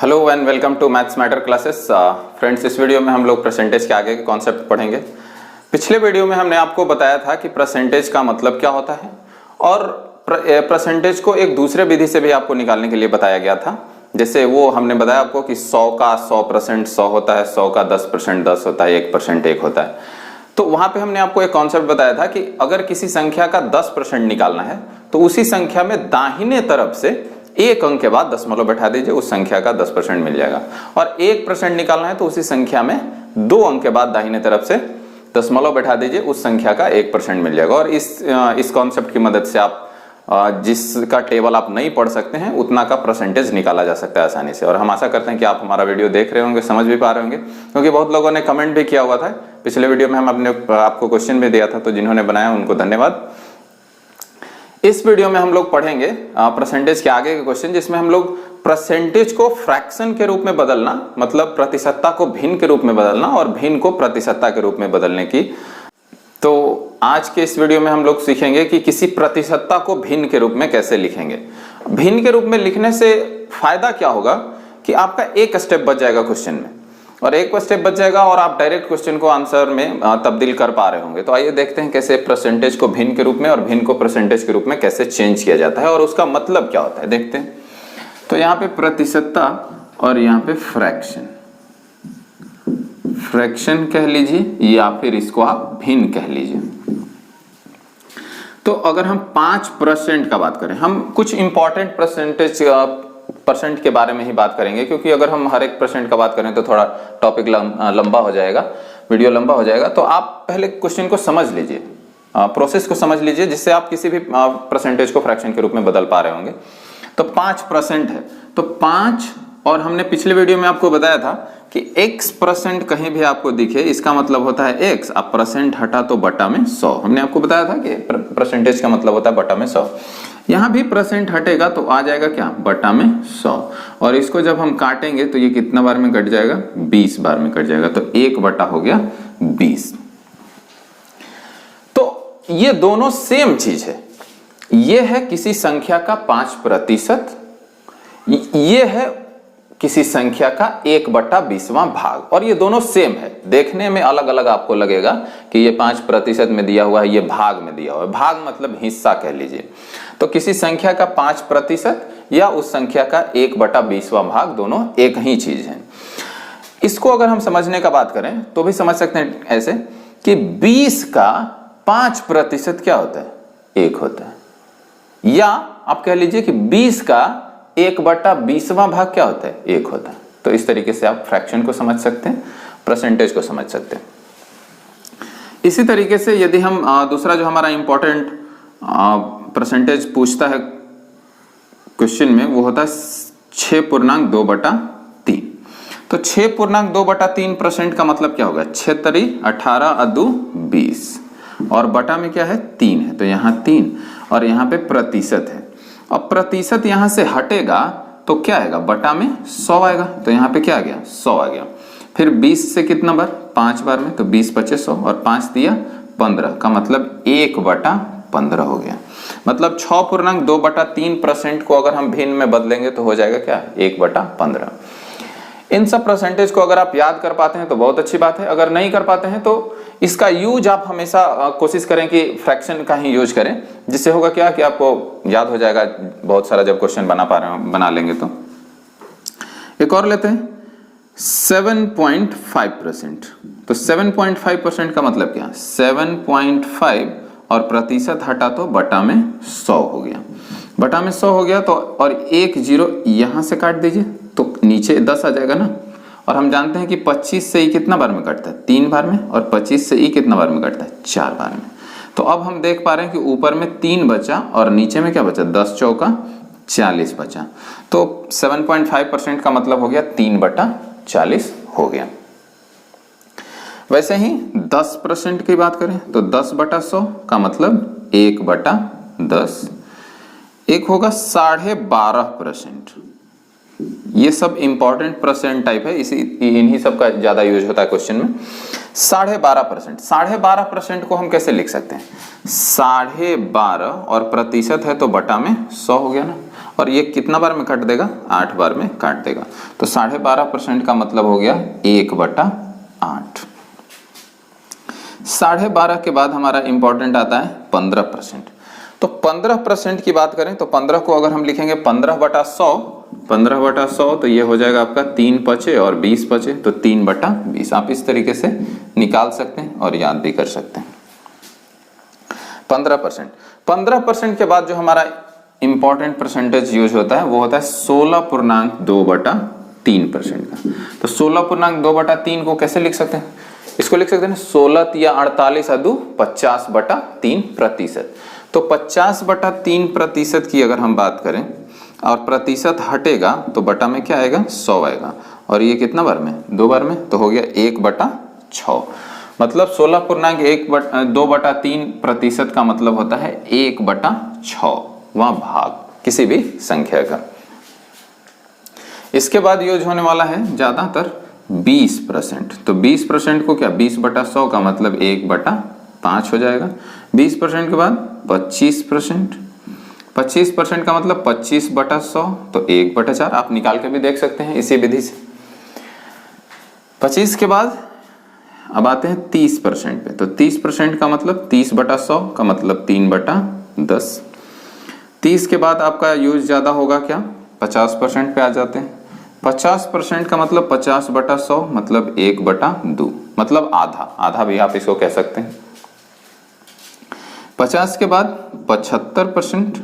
Hello and welcome to maths matter classes. Friends, इस video में हम लोग परसेंटेज के आगे के कॉन्सेप्ट पढ़ेंगे। पिछले वीडियो में हमने आपको बताया था कि परसेंटेज का मतलब क्या होता है और परसेंटेज को एक दूसरे विधि से भी आपको निकालने के लिए बताया गया था। जैसे वो हमने बताया आपको कि 100 का 100% 100 होता है, 100 का 10% 10 होता है, 1% 1 होता है। तो वहां पे हमने आपको एक कॉन्सेप्ट बताया था कि अगर किसी संख्या का 10% निकालना है तो उसी संख्या में दाहिने तरफ से एक अंक के बाद दशमलव बैठा दीजिए, उस संख्या का 10% मिल जाएगा। और 1% निकालना है तो उसी संख्या में 2 अंक के बाद दाहिने तरफ से दशमलव बैठा दीजिए, उस संख्या का 1% मिल जाएगा। और इस कॉन्सेप्ट की मदद से आप जिसका टेबल आप नहीं पढ़ सकते हैं उतना का परसेंटेज निकाला जा सकता है आसानी से। और हम आशा करते हैं कि आप हमारा वीडियो देख रहे होंगे, समझ भी पा रहे होंगे, क्योंकि बहुत लोगों ने कमेंट भी किया हुआ था। पिछले वीडियो में हम आपको क्वेश्चन भी दिया था, तो जिन्होंने बनाया उनको धन्यवाद। इस वीडियो में हम लोग पढ़ेंगे परसेंटेज के आगे के क्वेश्चन, जिसमें हम लोग परसेंटेज को फ्रैक्शन के रूप में बदलना, मतलब प्रतिशतता को भिन्न के रूप में बदलना और भिन्न को प्रतिशतता के रूप में बदलने की। तो आज के इस वीडियो में हम लोग सीखेंगे कि किसी प्रतिशतता को भिन्न के रूप में कैसे लिखेंगे। भिन्न के रूप में लिखने से फायदा क्या होगा कि आपका एक स्टेप बच जाएगा क्वेश्चन में, और एक स्टेप बच जाएगा और आप डायरेक्ट क्वेश्चन को आंसर में तब्दील कर पा रहे होंगे। तो आइए देखते हैं कैसे परसेंटेज को भिन्न के रूप में और भिन्न को परसेंटेज के रूप में कैसे चेंज किया जाता है और उसका मतलब क्या होता है, देखते हैं। तो यहाँ पे प्रतिशतता और यहाँ पे फ्रैक्शन, फ्रैक्शन कह लीजिए या फिर इसको आप भिन्न कह लीजिए। तो अगर हम 5% का बात करें, हम कुछ इंपॉर्टेंट परसेंट के बारे में ही बात करेंगे, क्योंकि अगर हम हर एक परसेंट का बात करें तो थोड़ा टॉपिक लंबा हो जाएगा, वीडियो लंबा हो जाएगा। तो आप पहले क्वेश्चन को समझ लीजिए, प्रोसेस को समझ लीजिए, जिससे आप किसी भी परसेंटेज को फ्रैक्शन के रूप में बदल पा रहे होंगे। तो 5% है, तो 5, और हमने पिछले वीडियो में आपको बताया था कि x% कहीं भी आपको दिखे इसका मतलब होता है x, अब परसेंट हटा तो बटा में 100। हमने आपको बताया था कि परसेंटेज का मतलब होता है बटा में 100। यहां भी परसेंट हटेगा तो आ जाएगा क्या, बटा में 100। और इसको जब हम काटेंगे तो ये कितना बार में कट जाएगा, 20 बार में कट जाएगा। तो 1 बटा हो गया 20। तो ये दोनों सेम चीज है। ये है किसी संख्या का 5%, ये है किसी संख्या का 1/20वां भाग, और ये दोनों सेम है। देखने में अलग अलग आपको लगेगा कि ये 5% में दिया हुआ है, ये भाग में दिया हुआ है। भाग मतलब हिस्सा कह लीजिए। तो किसी संख्या का 5% या उस संख्या का 1/20वां भाग, दोनों एक ही चीज है। इसको अगर हम समझने का बात करें तो भी समझ सकते हैं ऐसे कि 20 का 5% क्या होता है, 1 होता है। या आप कह लीजिए कि 20 का 1/20वां भाग क्या होता है, 1 होता है। तो इस तरीके से आप फ्रैक्शन को समझ सकते हैं, परसेंटेज को समझ सकते हैं। इसी तरीके से यदि हम दूसरा जो हमारा इंपॉर्टेंट परसेंटेज पूछता है क्वेश्चन में, वो होता है 6.2/3। तो 6.2/3% का मतलब क्या होगा, 6 18 अदू 20, और बटा में क्या है, 3 है। तो यहाँ 3 और यहाँ पे प्रतिशत है। अब प्रतिशत यहां से हटेगा तो क्या आएगा, बटा में 100 आएगा। तो यहाँ पे क्या आ गया, 100 आ गया। फिर 20 से कितना बार, 5 बार में, तो 20 × 5 = 100, और 5 दिया 15 का मतलब 1/15 हो गया। मतलब 6.2/3% को अगर हम भिन्न में बदलेंगे तो हो जाएगा क्या, 1/15। इन सब परसेंटेज को अगर आप याद कर पाते हैं तो बहुत अच्छी बात है। अगर नहीं कर पाते हैं तो इसका यूज आप हमेशा कोशिश करें कि फ्रैक्शन का ही यूज करें, जिससे होगा क्या कि आपको याद हो जाएगा बहुत सारा। जब क्वेश्चन बना लेंगे तो एक और लेते हैं 7.5%। तो 7.5% का मतलब क्या, 7.5 और प्रतिशत हटा तो बटा में 100 हो गया। बटा में 100 हो गया तो, और 1 0 यहां से काट दीजिए तो नीचे 10 आ जाएगा ना। और हम जानते हैं कि 25 से ई कितना बार में कटता है, 3 बार में, और 25 से ई कितना बार में कटता है, 4 बार में। तो अब हम देख पा रहे हैं कि ऊपर में 3 बचा और नीचे में क्या बचा, 10 चौका 40 बचा। तो 7.5% का मतलब हो गया 3/40 हो गया। वैसे ही 10% की बात करें तो 10/100 का मतलब 1/10, एक होगा 12.5%। ये सब इंपॉर्टेंट परसेंट टाइप है, इन्हीं सब का ज्यादा यूज होता है क्वेश्चन में। 12.5%, 12.5% को हम कैसे लिख सकते हैं, 12.5 और प्रतिशत है तो बटा में 100 हो गया ना। और ये कितना बार में काट देगा, 8 बार में काट देगा। तो 12.5% का मतलब हो गया 1/8। 12.5 के बाद हमारा इंपॉर्टेंट आता है 15%। तो 15% की बात करें तो 15 को अगर हम लिखेंगे 15/100 तो ये हो जाएगा आपका 3 बचे और 20 बचे, तो 3/20। आप इस तरीके से निकाल सकते हैं और याद भी कर सकते हैं। 15% के बाद जो हमारा इंपॉर्टेंट परसेंटेज यूज होता है वो होता है 16.2/3% का। तो 16.2/3 को कैसे लिख सकते हैं, इसको लिख सकते हैं 16 या 48 अदू 50/3%। तो 50/3% की अगर हम बात करें और प्रतिशत हटेगा तो बटा में क्या आएगा, 100 आएगा। और ये कितना बार में, 2 बार में, तो हो गया 1/6। मतलब 16.2/3% का मतलब होता है 1/6वां भाग किसी भी संख्या का। इसके बाद यूज होने वाला है ज्यादातर 20%। तो 20% को क्या, 20/100 का मतलब 1/5 हो जाएगा। 20% के बाद 25%। 25% का मतलब 25/100 तो 1/4। आप निकाल के भी देख सकते हैं इसी विधि से। 25 के बाद अब आते हैं 30% पे। तो 30% का मतलब 30/100 का मतलब 3/10। 30 के बाद आपका यूज ज्यादा होगा क्या, 50% पे आ जाते हैं। 50% का मतलब 50/100 मतलब 1/2, मतलब आधा भी आप इसको कह सकते हैं। 50 के बाद 75%।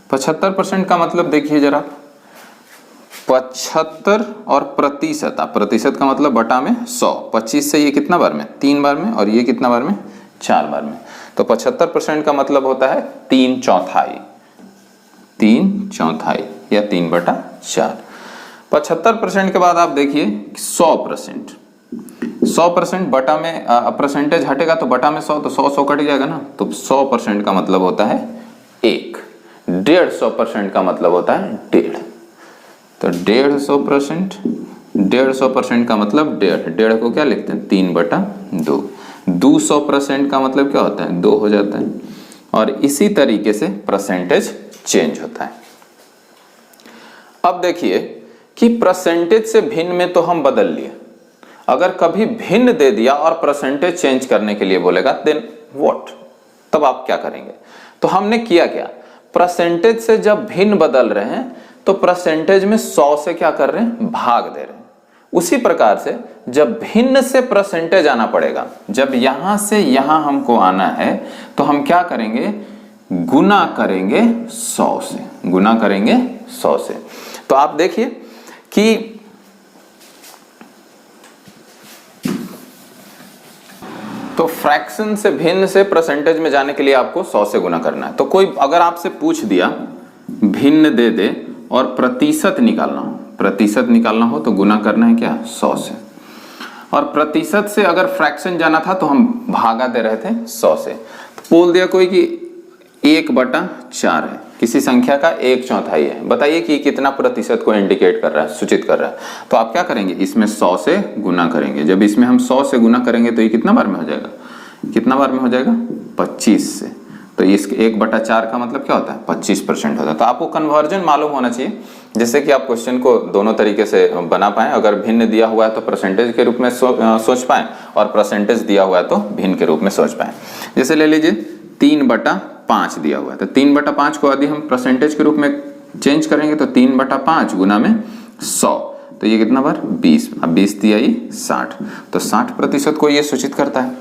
75% का मतलब देखिए जरा, 75 और प्रतिशत, प्रतिशत का मतलब बटा में 100। 25 से ये कितना बार में, 3 बार में, और ये कितना बार में, 4 बार में। तो 75% का मतलब होता है 3/4। 3/4 या 3/4। 75% के बाद आप देखिए 100%। 100% बटा में परसेंटेज हटेगा तो बटा में 100, तो 100 कट जाएगा ना। तो 100% का मतलब होता है 1। 150% का मतलब होता है 1.5। तो 150%। 150% का मतलब 1.5 को क्या लिखते हैं, 3/2। 200% का मतलब क्या होता है, 2 हो जाता है। और इसी तरीके से परसेंटेज चेंज होता है। अब देखिए कि परसेंटेज से भिन्न में तो हम बदल लिए, अगर कभी भिन्न दे दिया और परसेंटेज चेंज करने के लिए बोलेगा देन व्हाट, तब आप क्या करेंगे। तो हमने किया क्या, परसेंटेज से जब भिन्न बदल रहे हैं तो परसेंटेज में 100 से क्या कर रहे हैं, भाग दे रहे हैं। उसी प्रकार से जब भिन्न से परसेंटेज आना पड़ेगा, जब यहां से यहां हमको आना है तो हम क्या करेंगे, गुना करेंगे 100 से। गुना करेंगे 100 से। तो आप देखिए कि तो फ्रैक्शन से भिन्न से परसेंटेज में जाने के लिए आपको 100 से गुना करना है। तो कोई अगर आपसे पूछ दिया भिन्न दे दे और प्रतिशत निकालना हो तो गुना करना है क्या, 100 से। और प्रतिशत से अगर फ्रैक्शन जाना था तो हम भागा दे रहे थे 100 से। तो बोल दिया कोई कि 1/4 है, किसी संख्या का 1/4 है, बताइए कि कितना प्रतिशत को इंडिकेट कर रहा है, सूचित कर रहा है। तो आप क्या करेंगे, इसमें 100 से गुना करेंगे। जब इसमें हम 100 से गुना करेंगे तो ये कितना बार में हो जाएगा, कितना बार में हो जाएगा, 25 से। तो इसके 1/4 का मतलब क्या होता है, 25% होता है। तो आपको कन्वर्जन मालूम होना चाहिए, जिससे कि आप क्वेश्चन को दोनों तरीके से बना पाएं। अगर भिन्न दिया हुआ है तो परसेंटेज के रूप में सोच पाएं, और परसेंटेज दिया हुआ है तो भिन्न के रूप में सोच पाएं। जैसे ले लीजिए 3/5 दिया हुआ है, तो 3/5 को यदि हम परसेंटेज के रूप में चेंज करेंगे तो 3/5 गुना में 100, तो ये कितना बार, 20। अब 20 दिया ये 60, तो 60% को ये सूचित करता है।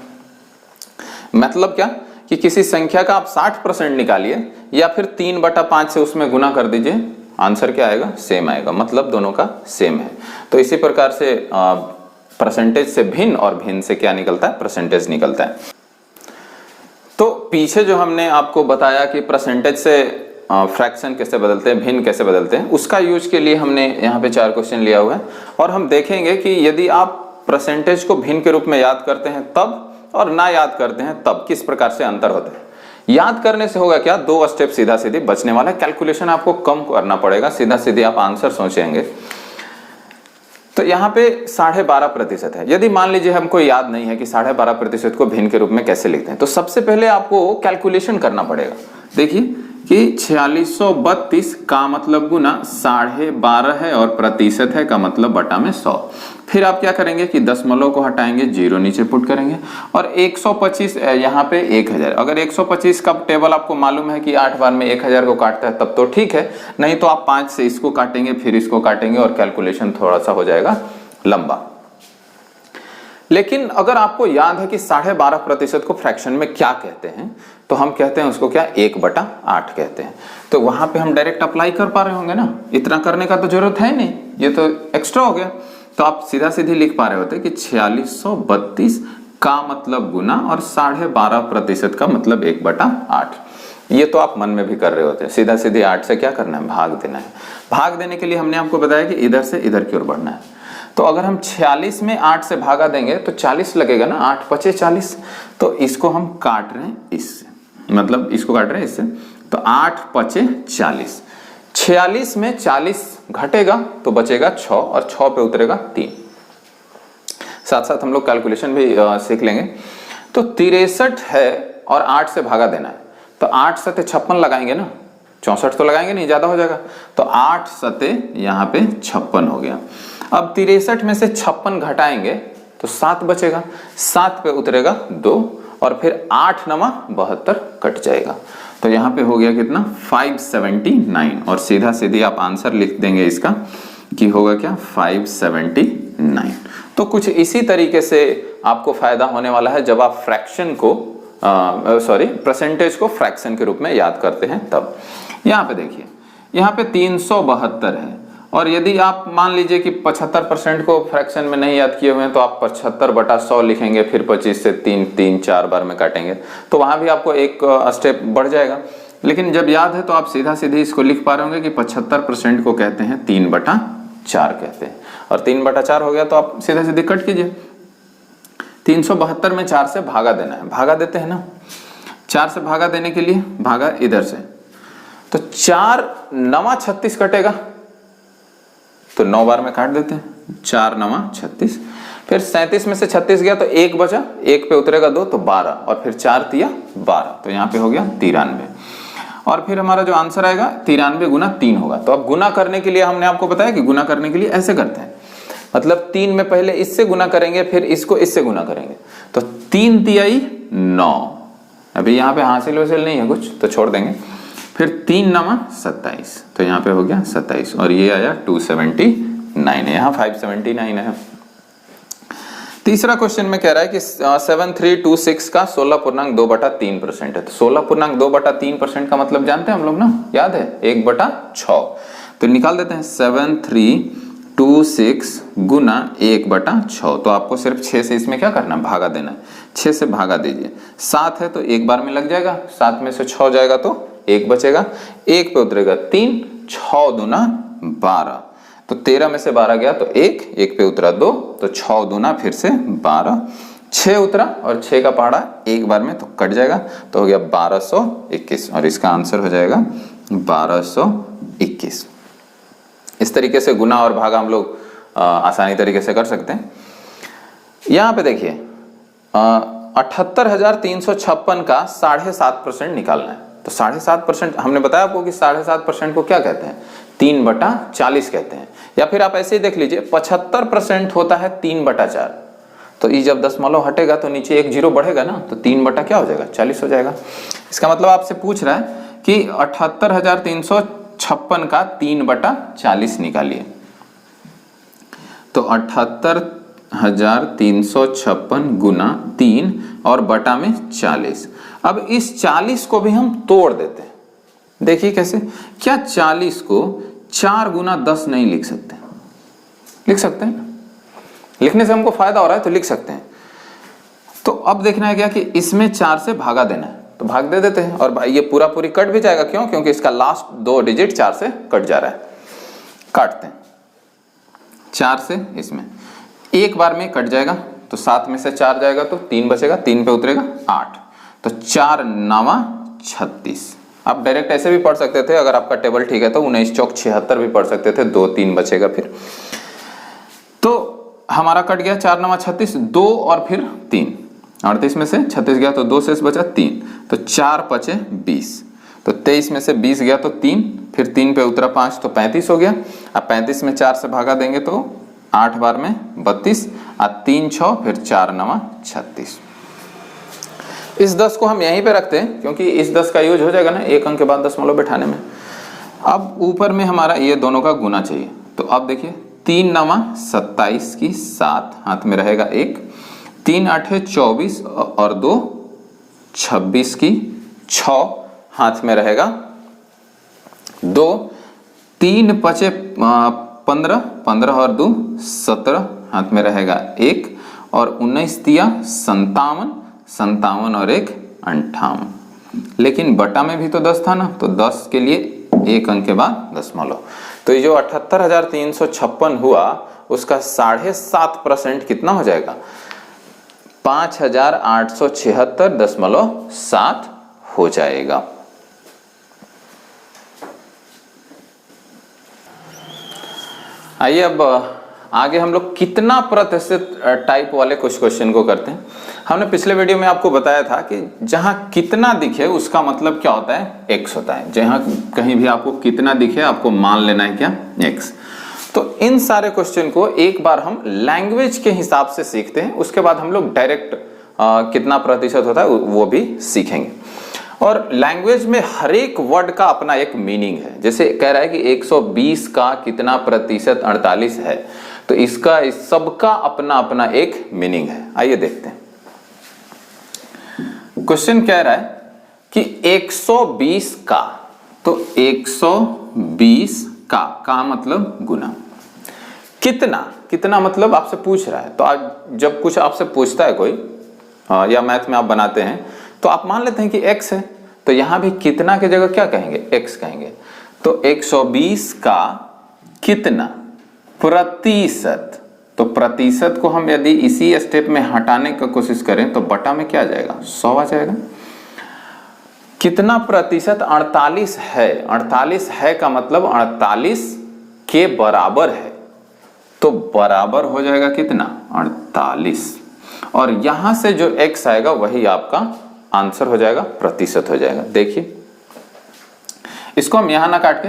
मतलब क्या कि किसी संख्या का आप 60% निकालिए या फिर 3/5 से उसमें गुना कर दीजिए, आंसर क्या आएगा, सेम आएगा। मतलब दोनों का सेम है। तो इसी प्रकार से परसेंटेज से भिन्न और भिन्न से क्या निकलता है, परसेंटेज निकलता है। तो पीछे जो हमने आपको बताया कि परसेंटेज से फ्रैक्शन कैसे बदलते हैं, भिन्न कैसे बदलते हैं, उसका यूज के लिए हमने यहाँ पे 4 क्वेश्चन लिया हुआ है। और हम देखेंगे कि यदि आप परसेंटेज को भिन्न के रूप में याद करते हैं तब, और ना याद करते हैं तब किस प्रकार से अंतर होता है। याद करने से होगा क्या, 2 स्टेप सीधा सीधी बचने वाला है। कैलकुलेशन आपको कम करना पड़ेगा, सीधा सीधी आप आंसर सोचेंगे। तो यहाँ पे 12.5% है। यदि मान लीजिए हमको याद नहीं है कि 12.5% को भिन्न के रूप में कैसे लिखते हैं, तो सबसे पहले आपको कैलकुलेशन करना पड़ेगा। देखिए कि 4632 का मतलब गुना 12.5 है और प्रतिशत है का मतलब बटा में 100। फिर आप क्या करेंगे कि दशमलव को हटाएंगे, जीरो नीचे पुट करेंगे और 125 यहाँ पे 1000। अगर 125 का टेबल आपको मालूम है कि 8 बार में 1000 को काटता है तब तो ठीक है, नहीं तो आप 5 से इसको काटेंगे फिर इसको काटेंगे और कैलकुलेशन थोड़ा सा हो जाएगा लंबा। लेकिन अगर आपको याद है कि 12.5% को फ्रैक्शन में क्या कहते हैं, तो हम कहते हैं उसको क्या, 1/8 कहते हैं। तो वहां पे हम डायरेक्ट अप्लाई कर पा रहे होंगे ना, इतना करने का तो जरूरत है नहीं, ये तो एक्स्ट्रा हो गया। तो आप सीधा सीधी लिख पा रहे होते कि 4632 का मतलब गुना और 12.5% का मतलब 1/8। ये तो आप मन में भी कर रहे होते हैं। सीधा सीधी 8 से क्या करना है, भाग देना है। भाग देने के लिए हमने आपको बताया कि इधर से इधर की ओर बढ़ना है। तो अगर हम 46 में 8 से भागा देंगे तो 40 लगेगा ना, 8 पचे 40। तो इसको हम काट रहे हैं इससे, मतलब इसको काट रहे हैं इससे, तो 8 पचे 40। 46 में 40 घटेगा तो बचेगा 6 और 6 पे उतरेगा 3। साथ साथ हम लोग कैलकुलेशन भी सीख लेंगे। तो 63 है और 8 से भागा देना है, तो 8 सते 56 लगाएंगे ना, 64 तो लगाएंगे नहीं, ज्यादा हो जाएगा। तो 8 सते यहाँ पे 56 हो गया। अब 63 में से 56 घटाएंगे तो 7 बचेगा, 7 पे उतरेगा 2 और फिर 8 नमा 72 कट जाएगा। तो यहाँ पे हो गया कितना, 579। और सीधा सीधी आप आंसर लिख देंगे इसका कि होगा क्या, 579। तो कुछ इसी तरीके से आपको फायदा होने वाला है जब आप फ्रैक्शन को परसेंटेज को फ्रैक्शन के रूप में याद करते हैं तब। यहाँ पे देखिए, यहाँ पे 372 है और यदि आप मान लीजिए कि 75% को फ्रैक्शन में नहीं याद किए हुए हैं तो आप 75/100 लिखेंगे, फिर 25 से 3 बार में काटेंगे, तो वहां भी आपको एक स्टेप बढ़ जाएगा। लेकिन जब याद है तो आप सीधा सीधी इसको लिख पा रहे होंगे कि 75% को कहते हैं 3/4 कहते हैं, और 3/4 हो गया तो आप सीधा सीधी कट कीजिए। 372 में 4 से भागा देना है, भागा देते हैं ना। 4 से भागा देने के लिए भागा इधर से, तो 4 9 36 कटेगा, तो 9 बार में काट देते हैं, 4 9 36। फिर 37 में से 36 गया तो 1 बचा, 1 पे उतरेगा 2 तो 12 और फिर 4 तिया 12, तो यहाँ पे हो गया 93। और फिर हमारा जो आंसर आएगा 93 गुना 3 होगा। तो अब गुना करने के लिए हमने आपको बताया कि गुना करने के लिए ऐसे करते हैं, मतलब 3 में पहले इससे गुना करेंगे फिर इसको इससे गुना करेंगे, तो 3 तियाई 9। अभी यहाँ पे हासिल वसिल नहीं है कुछ तो छोड़ देंगे। फिर 3 9 27, तो यहाँ पे हो गया 27 और ये आया 279 है, यहाँ 579 है। तीसरा क्वेश्चन में कह रहा है कि 7326 का 16.2/3% है। तो 16.2/3% का मतलब जानते हैं हम लोग ना, याद है, 1/6। तो निकाल देते हैं 7326 गुना 1/6। तो आपको सिर्फ 6 से इसमें क्या करना है, भागा देना है। 6 से भागा दीजिए, 7 है तो 1 बार में लग जाएगा, 7 में से 6 जाएगा तो 1 बचेगा, 1 पे उतरेगा 3, 6 दूना 12, तो 13 में से 12 गया तो 1 पे उतरा 2, तो 6 दूना फिर से 12, 6 उतरा और 6 का पहाड़ा 1 बार में तो कट जाएगा, तो हो गया 1221 और इसका आंसर हो जाएगा 1221। इस तरीके से गुना और भागा हम लोग आसानी तरीके से कर सकते हैं। यहाँ पे देखिए 78,356 का 7.5% निकालना है। तो 7.5% हमने बताया आपको कि 7.5% को क्या कहते हैं, 3/40 कहते हैं। या फिर आप ऐसे ही देख लीजिए 75% होता है 3/4। तो ये जब दशमलव हटेगा तो नीचे एक जीरो बढ़ेगा ना, तो 3 क्या हो जाएगा, 40 हो जाएगा। इसका मतलब आपसे पूछ रहा है कि 78,356 का 3/40 निकालिए। तो 78,356 गुना 3 और बटा में 40। अब इस 40 को भी हम तोड़ देते हैं। देखिए कैसे, क्या 40 को 4 गुना 10 नहीं लिख सकते? लिख सकते हैं, लिखने से हमको फायदा हो रहा है तो लिख सकते हैं। तो अब देखना है क्या कि इसमें 4 से भागा देना है, तो भाग दे देते हैं और ये पूरा पूरी कट भी जाएगा। क्यों? क्योंकि इसका लास्ट 2 डिजिट 4 से कट जा रहा है। काटते हैं 4 से, इसमें 1 बार में कट जाएगा, तो 7 में से 4 जाएगा तो 3 बचेगा, 3 पे उतरेगा 8, तो 4 9 36। आप डायरेक्ट ऐसे भी पढ़ सकते थे, अगर आपका टेबल ठीक है तो 19 चौक 76 भी पढ़ सकते थे, 2 3 बचेगा फिर। तो हमारा कट गया 4 9 36, 2 और फिर 3, 38 में से 36 गया तो 2 शेष बचा 3, तो 4 5 20। तो 23 में से 20 गया तो 3, फिर 3 पे उतरा 5 तो 35 हो गया। अब 35 में 4 से भागा देंगे तो 8 बार में 32, 3 6 फिर 4 9 36। इस 10 को हम यहीं पे रखते हैं क्योंकि इस 10 का यूज हो जाएगा ना एक अंक के बाद दशमलव बैठाने में। अब ऊपर में हमारा ये दोनों का गुना चाहिए, तो अब देखिए 3 9 27 की 7 हाथ में रहेगा 1, 3 8 24 और 2 26 की 6 हाथ में रहेगा 2, 3 5 15, 15 और 2 17 हाथ में रहेगा 1, और 19 तिया 57, 57 और 1 58। लेकिन बटा में भी तो 10 था ना, तो 10 के लिए एक अंक के बाद दशमलव। तो ये जो 78,356 हुआ उसका 7.5% कितना हो जाएगा? 5,876.7 हो जाएगा। आइए अब आगे हम लोग कितना प्रतिशत टाइप वाले कुछ क्वेश्चन को करते हैं। हमने पिछले वीडियो में आपको बताया था कि जहां कितना दिखे उसका मतलब क्या होता है? x होता है। जहां कहीं भी आपको कितना दिखे आपको मान लेना है क्या? x। तो इन सारे क्वेश्चन को एक बार हम लैंग्वेज के हिसाब से सीखते हैं, उसके बाद हम लोग डायरेक्ट कितना प्रतिशत होता है वो भी सीखेंगे। और लैंग्वेज में हर एक वर्ड का अपना एक मीनिंग है। जैसे कह रहा है कि 120 का कितना प्रतिशत 48 है, तो इसका इस सबका अपना अपना एक मीनिंग है। आइए देखते हैं। क्वेश्चन कह रहा है कि 120 का, तो 120 का मतलब गुना। कितना, कितना मतलब आपसे पूछ रहा है। तो आज जब कुछ आपसे पूछता है कोई या मैथ में आप बनाते हैं तो आप मान लेते हैं कि x है, तो यहां भी कितना की जगह क्या कहेंगे? x कहेंगे। तो 120 का कितना प्रतिशत, तो प्रतिशत को हम यदि इसी स्टेप में हटाने की कोशिश करें तो बटा में क्या आ जाएगा? 100 आ जाएगा। कितना प्रतिशत? 48 है। 48 है का मतलब 48 के बराबर है, तो बराबर हो जाएगा कितना? 48। और यहां से जो x आएगा वही आपका आंसर हो जाएगा, प्रतिशत हो जाएगा। देखिए इसको हम यहां ना काट के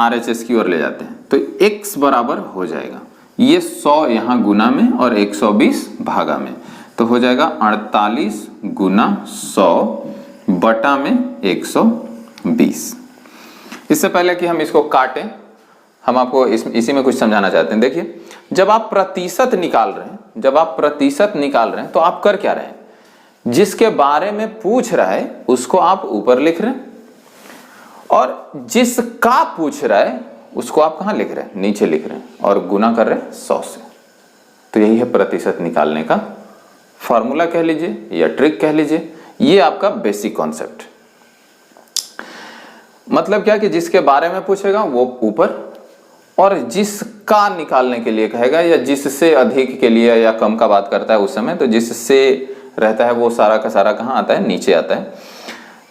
RHS की ओर ले जाते हैं, तो x बराबर हो जाएगा ये 100 यहां गुना में और 120 भागा में, तो हो जाएगा 48 गुना 100 बटा में 120। इससे पहले कि हम इसको काटें, हम आपको इसी में कुछ समझाना चाहते हैं। देखिए जब आप प्रतिशत निकाल रहे हैं, जब आप प्रतिशत निकाल रहे हैं तो आप कर क्या रहे हैं? जिसके बारे में पूछ रहा है उसको आप ऊपर लिख रहे हैं, और जिसका पूछ रहा है उसको आप कहां लिख रहे हैं? नीचे लिख रहे हैं, और गुना कर रहे हैं 100 से। तो यही है प्रतिशत निकालने का फॉर्मूला कह लीजिए या ट्रिक कह लीजिए। ये आपका बेसिक कॉन्सेप्ट। मतलब क्या कि जिसके बारे में पूछेगा वो ऊपर, और जिसका निकालने के लिए कहेगा या जिससे अधिक के लिए या कम का बात करता है उस समय, तो जिससे रहता है वो सारा का सारा कहां आता है? नीचे आता है।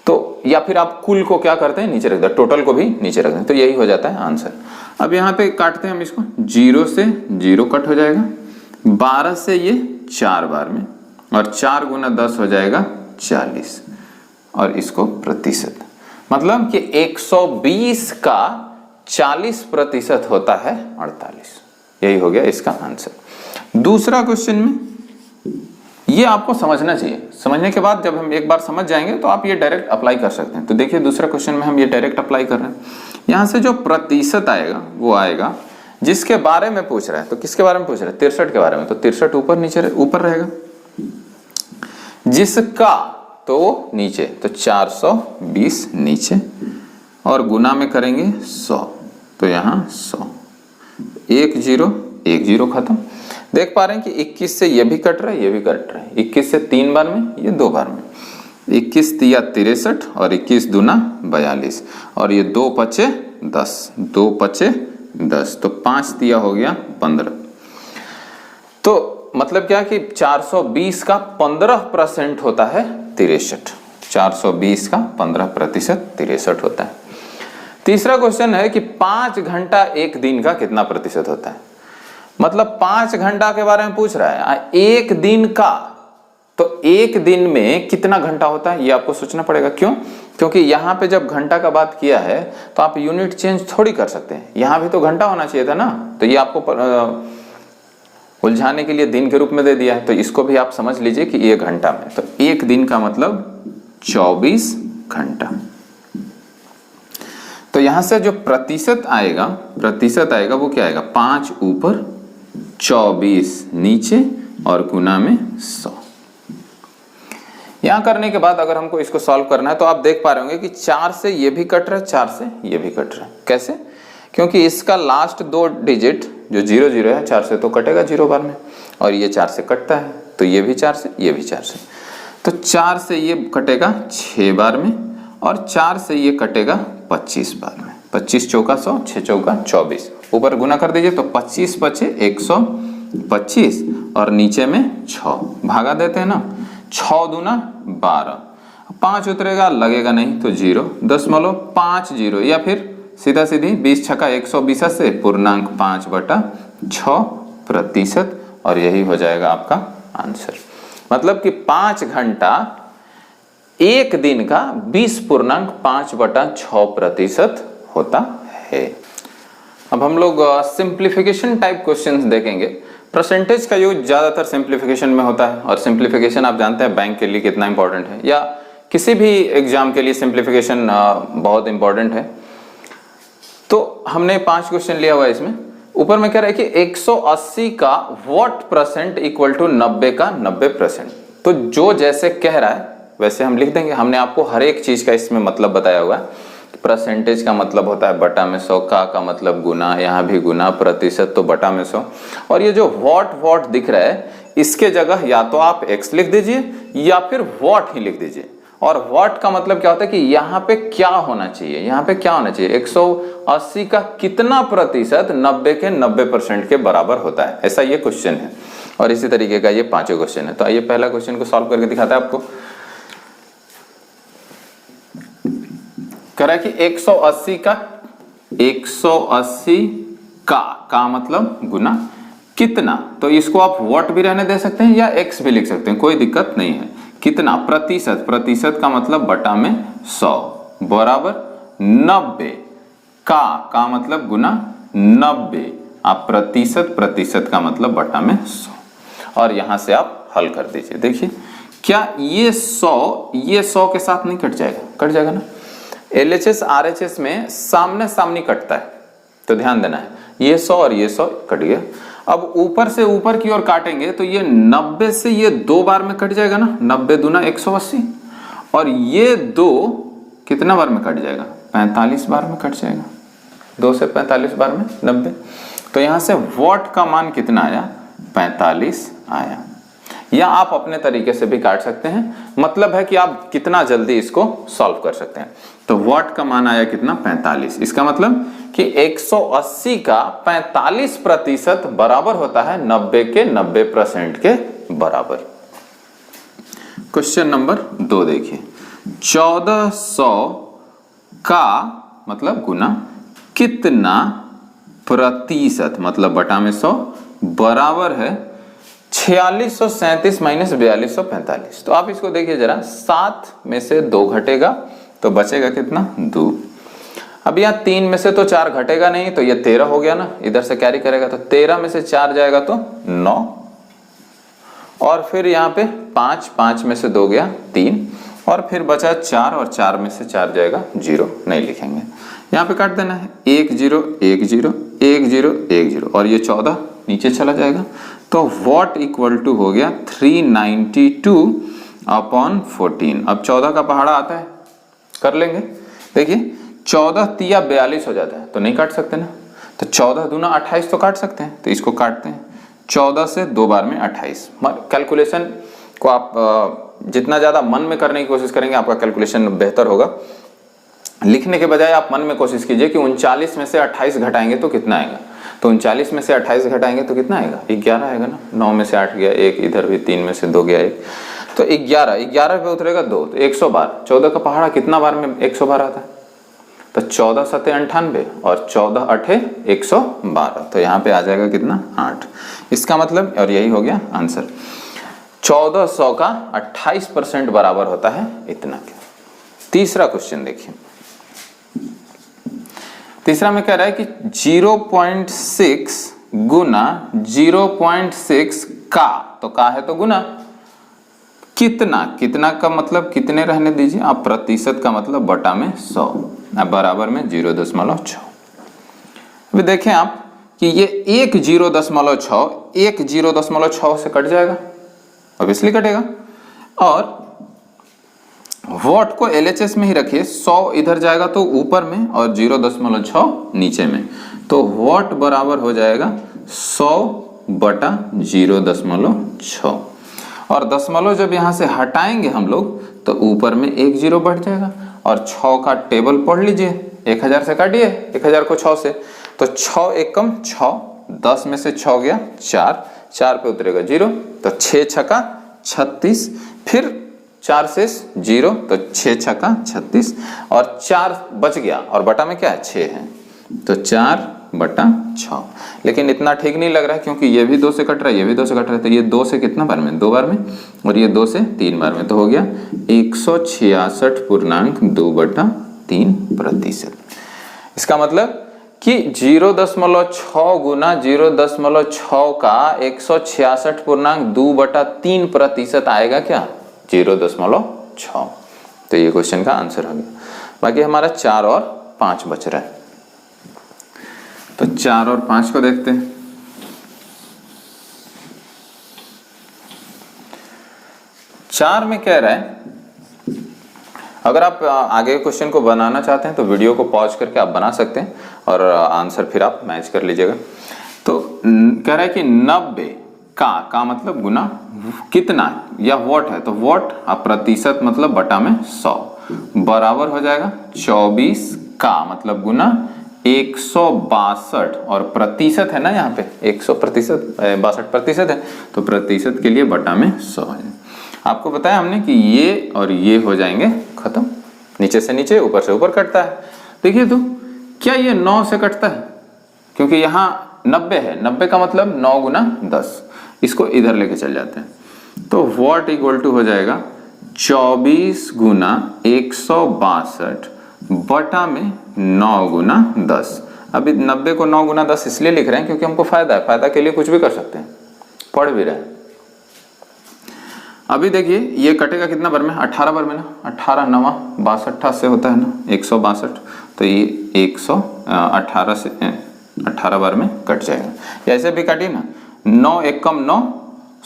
तो या फिर आप कुल को क्या करते हैं? नीचे रख दें, टोटल को भी नीचे रख दें, तो यही हो जाता है आंसर। अब यहाँ पे काटते हैं हम इसको, 0 से 0 कट हो जाएगा, 12 से ये 4 बार में, और 4 गुना 10 हो जाएगा 40, और इसको प्रतिशत, मतलब कि 120 का 40% होता है 48। यही हो गया इसका आंसर। दूसरा क्वेश्चन में ये आपको समझना चाहिए। समझने के बाद जब हम एक बार समझ जाएंगे तो आप ये डायरेक्ट अप्लाई कर सकते हैं। तो देखिए दूसरा क्वेश्चन में हम ये डायरेक्ट अप्लाई कर रहे हैं। यहां से जो प्रतिशत आएगा वो आएगा जिसके बारे में पूछ रहा है। तो किसके बारे में पूछ रहा है? 63 के बारे में, तो 63 ऊपर नीचे ऊपर रहेगा, जिसका तो नीचे, तो 420 नीचे, और गुना में करेंगे 100, तो यहाँ 100, 1 0 1 0 खत्म। देख पा रहे हैं कि 21 से ये भी कट रहा है, ये भी कट रहा है। 21 से 3 बार में, ये 2 बार में, 21 तिया 63 और 21 दूना 42, और ये 2 पचे 10, 2 पचे 10, तो 5 तिया हो गया 15। तो मतलब क्या कि 420 का 15% होता है 63। 420 का 15% 63 होता है। तीसरा क्वेश्चन है कि 5 घंटा एक दिन का कितना प्रतिशत होता है? मतलब 5 घंटा के बारे में पूछ रहा है। एक दिन का, तो एक दिन में कितना घंटा होता है ये आपको सोचना पड़ेगा। क्यों? क्योंकि यहाँ पे जब घंटा का बात किया है तो आप यूनिट चेंज थोड़ी कर सकते हैं, यहाँ भी तो घंटा होना चाहिए था ना, तो ये आपको उलझाने के लिए दिन के रूप में दे दिया है, तो इसको भी आप समझ लीजिए कि ये घंटा में, तो एक दिन का मतलब 24 घंटा। तो यहां से जो प्रतिशत आएगा वो क्या आएगा, 5 ऊपर 24 नीचे और गुना में 100। यहां करने के बाद अगर हमको इसको सॉल्व करना है तो आप देख पा रहे होंगे कि 4 से ये भी कट रहा है, 4 से ये भी कट रहा है। कैसे? क्योंकि इसका लास्ट 2 डिजिट जो 00 है 4 से तो कटेगा 0 बार में, और ये 4 से कटता है तो ये भी 4 से, ये भी 4 से, तो 4 से ये कटेगा 6 बार में, और 4 से ये कटेगा 25 बार में। 25 चौका 100, 6 चौका 24, ऊपर गुना कर दीजिए तो 25 बचे 125 और नीचे में 6 भागा देते हैं ना, 6 दूना 12, 5 उतरेगा लगेगा नहीं तो 0, 10.5 0, या फिर सीधा सीधी 20 छक्का 120 से पूर्णांक 5/6%, और यही हो जाएगा आपका आंसर। मतलब कि 5 घंटा एक दिन का 20.5/6% होता है। अब हम लोग सिंप्लीफिकेशन टाइप क्वेश्चंस देखेंगे। परसेंटेज का यूज ज्यादातर सिंप्लीफिकेशन में होता है, और सिंप्लीफिकेशन आप जानते हैं बैंक के लिए कितना इंपॉर्टेंट है, या किसी भी एग्जाम के लिए सिंप्लीफिकेशन बहुत इंपॉर्टेंट है। तो हमने 5 क्वेश्चन लिया हुआ है इसमें। ऊपर में कह रहा है कि 180 का व्हाट परसेंट इक्वल टू 90 का 90%। तो जो जैसे कह रहा है वैसे हम लिख देंगे। हमने आपको हर एक चीज का इसमें मतलब बताया हुआ है। परसेंटेज का मतलब होता है बटा में 100, का मतलब गुना, यहाँ भी गुना, प्रतिशत तो बटा में 100, और ये जो व्हाट दिख रहा है इसके जगह या तो आप x लिख दीजिए या फिर व्हाट ही लिख दीजिए। और व्हाट का मतलब क्या होता है कि यहाँ पे क्या होना चाहिए, यहाँ पे क्या होना चाहिए, 180 का कितना प्रतिशत 90 के 90% के बराबर होता है, ऐसा ये क्वेश्चन है। और इसी तरीके का ये 5 क्वेश्चन है। तो आइए पहला क्वेश्चन को सॉल्व करके दिखाता है आपको। कह रहा है कि 180 का मतलब गुना कितना, तो इसको आप व्हाट भी रहने दे सकते हैं या एक्स भी लिख सकते हैं, कोई दिक्कत नहीं है। कितना प्रतिशत का मतलब बटा में 100 बराबर 90 का मतलब गुना 90, आप प्रतिशत का मतलब बटा में 100, और यहां से आप हल कर दीजिए। देखिए क्या ये 100 के साथ नहीं कट जाएगा, कट जाएगा ना। LHS RHS में सामने सामने कटता है, तो ध्यान देना है, ये 100 और ये 100 कट गया। अब ऊपर से ऊपर की ओर काटेंगे तो ये 90 से ये 2 बार में कट जाएगा ना, 90 दूना 180, और ये 2 कितना बार में कट जाएगा, 45 बार में कट जाएगा, 2 से 45 बार में 90। तो यहां से व्हाट का मान कितना आया, 45 आया। या आप अपने तरीके से भी काट सकते हैं, मतलब है कि आप कितना जल्दी इसको सॉल्व कर सकते हैं। तो व्हाट का मान आया कितना, 45। इसका मतलब कि 180 का 45% बराबर होता है 90 के 90% के बराबर। क्वेश्चन नंबर 2 देखिए, 1400 का मतलब गुना कितना प्रतिशत मतलब बटा में 100 बराबर है 4637 माइनस 4245। तो आप इसको देखिए जरा, 7 में से 2 घटेगा तो बचेगा कितना, 2। अब यहाँ 3 में से तो 4 घटेगा नहीं, तो ये 13 हो गया ना, इधर से कैरी करेगा तो 13 में से 4 जाएगा तो 9, और फिर यहाँ पे 5 में से 2 गया 3, और फिर बचा 4, और 4 में से 4 जाएगा 0, नहीं लिखेंगे, यहाँ पे काट देना है 1 0 1 0 1 0 1 0, और ये 14 नीचे चला जाएगा। तो व्हाट इक्वल टू हो गया 392/14। अब 14 का पहाड़ा आता है, कर लेंगे। देखिए 14 तिया 42 हो जाता है, तो नहीं काट सकते ना, तो 14 दूना 28 तो काट सकते हैं, तो इसको काटते हैं। 14 से 2 बार में 28। कैलकुलेशन को आप जितना ज्यादा मन में करने की कोशिश करेंगे आपका कैलकुलेशन बेहतर होगा। लिखने के बजाय आप मन में कोशिश कीजिए कि 39 में से 28 घटाएंगे तो कितना आएगा। तो 39 में से 28 घटाएंगे तो कितना आएगा, 11 आएगा ना। 9 में से 8 गया 1, इधर भी 3 में से 2 गया 1, तो 11 पे उतरेगा 2, तो 100 बार। 14 का पहाड़ा कितना बार में 100 बार आता है, तो 14 7 98 और 14 8 112, तो यहाँ पे आ जाएगा कितना, 8। इसका मतलब, और यही हो गया आंसर, 1400 का 28% बराबर होता है इतना। तीसरा क्वेश्चन देखिए, तीसरा में कह रहा है कि 0.6 गुना 0.6 का, तो का है तो गुना, कितना, कितना का मतलब कितने रहने दीजिए आप, प्रतिशत का मतलब बटा में 100, अब बराबर में 0.6। अभी देखें आप कि ये एक 0.6 एक 0.6 से कट जाएगा, ऑब्वियसली कटेगा, और वॉट को LHS में ही रखिए, 100 इधर जाएगा तो ऊपर में और 0.6 नीचे में, तो वॉट बराबर हो जाएगा 100 बटा 0.6, और दशमलव जब यहां से हटाएंगे हम लोग तो ऊपर में एक 0 बढ़ जाएगा, और 6 का टेबल पढ़ लीजिए, 1000 से काटिए 1000 को 6 से, तो 6 एकम 6, 10 में से 6 गया 4, 4 पे उतरेगा 0, तो 6 छक्का 36, फिर 4 से 0, तो 6 छक्का 36, और 4 बच गया, और बटा में क्या है 6 है, तो 4 बटा 6। लेकिन इतना ठीक नहीं लग रहा है क्योंकि ये भी 2 से कट रहा है, ये भी 2 से कट रहा है, तो ये 2 से कितना बार में, 2 बार में, और ये 2 से 3 बार में, तो हो गया 166.3%। इसका मतलब कि 0.6 गुना 0.6 का 166.2/3% आएगा क्या, 0.6। तो ये क्वेश्चन का आंसर हो गया। बाकी हमारा 4 और 5 बच रहा है, तो 4 और 5 को देखते हैं। चार में कह रहा है, अगर आप आगे क्वेश्चन को बनाना चाहते हैं तो वीडियो को पॉज करके आप बना सकते हैं और आंसर फिर आप मैच कर लीजिएगा। तो कह रहा है कि 90 का मतलब गुना कितना या वॉट है, तो वॉट आप प्रतिशत मतलब बटा में 100 बराबर हो जाएगा 24 का मतलब गुना 162, और प्रतिशत है ना यहाँ पे 62% है, तो प्रतिशत के लिए बटा में 100 है। आपको बताया हमने कि ये और ये हो जाएंगे खत्म, नीचे से नीचे ऊपर से ऊपर कटता है। देखिए तो क्या ये 9 से कटता है, क्योंकि यहाँ 90 है, 90 का मतलब 9 गुना 10, इसको इधर लेके चल जाते हैं, तो वॉट इक्वल टू हो जाएगा 24 गुना 162 बटा में 9 गुना 10। अभी 90 को 9 गुना 10 इसलिए लिख रहे हैं क्योंकि हमको फायदा है, फायदा के लिए कुछ भी कर सकते हैं, पढ़ भी रहे हैं। अभी देखिए ये कटेगा कितना बार में, 18 बार में ना, 18 9 62 से होता है ना 162, तो ये 118 से 18 बार में कट जाएगा। ऐसे भी काटिए ना, 9 एकम 9,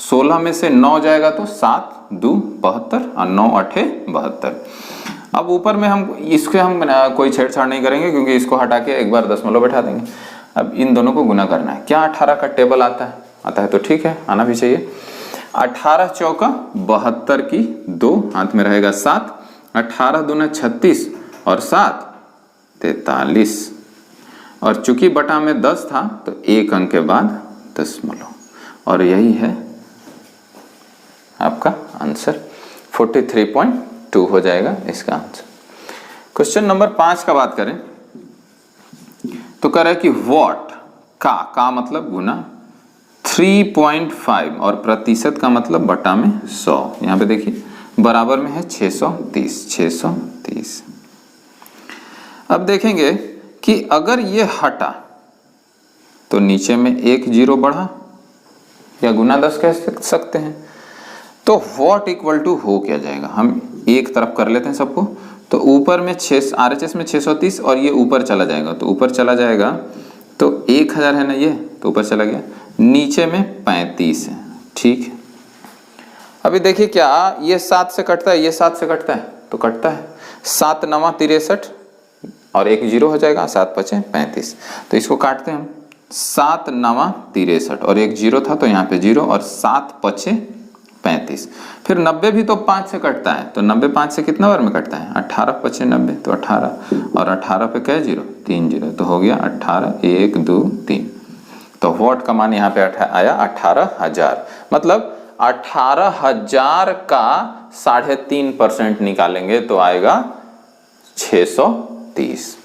16 में से 9 जाएगा तो 7 2 72 और 9 8 72। अब ऊपर में हम इसके कोई छेड़छाड़ नहीं करेंगे क्योंकि इसको हटा के एक बार दशमलव बैठा देंगे। अब इन दोनों को गुना करना है, क्या 18 का टेबल आता है तो ठीक है, आना भी चाहिए। 18 चौका 72 की 2 हाथ में रहेगा 7, 18 दूना 36 और 7 43, और चूंकि बटा में 10 था तो एक अंक के बाद दशमलव, और यही है आपका आंसर 43.2 हो जाएगा इसका आंसर। क्वेश्चन नंबर 5 का बात करें तो कह रहा है कि वॉट का मतलब गुना 3.5 और प्रतिशत का मतलब बटा में 100, यहाँ पे देखिए बराबर में है 630। अब देखेंगे कि अगर ये हटा तो नीचे में एक 0 बढ़ा या गुना 10 कह सकते हैं, तो वॉट इक्वल टू हो क्या जाएगा, हम एक तरफ कर लेते हैं सबको, तो ऊपर में RHS में 630 और ये ऊपर चला जाएगा, तो ऊपर चला जाएगा तो 1000 है ना, ये तो ऊपर चला गया, नीचे में 35 है, ठीक है। अभी देखिए क्या ये 7 से कटता है, ये 7 से कटता है तो कटता है, 7 9 63 और एक 0 हो जाएगा, 7 5 35, तो इसको काटते हैं हम, 7 9 63 और एक 0 था तो यहाँ पे 0 और 7 5 35। फिर 90 भी तो 5 से कटता है, तो 90 5 से कितना बार में कटता है, 18 5 90, तो 18 और 18 पे क्या 0 3 0, तो हो गया 18 1 2 3, तो वॉट का मान यहाँ पे आया 18,000, मतलब 18,000 का 3.5% निकालेंगे तो आएगा 630।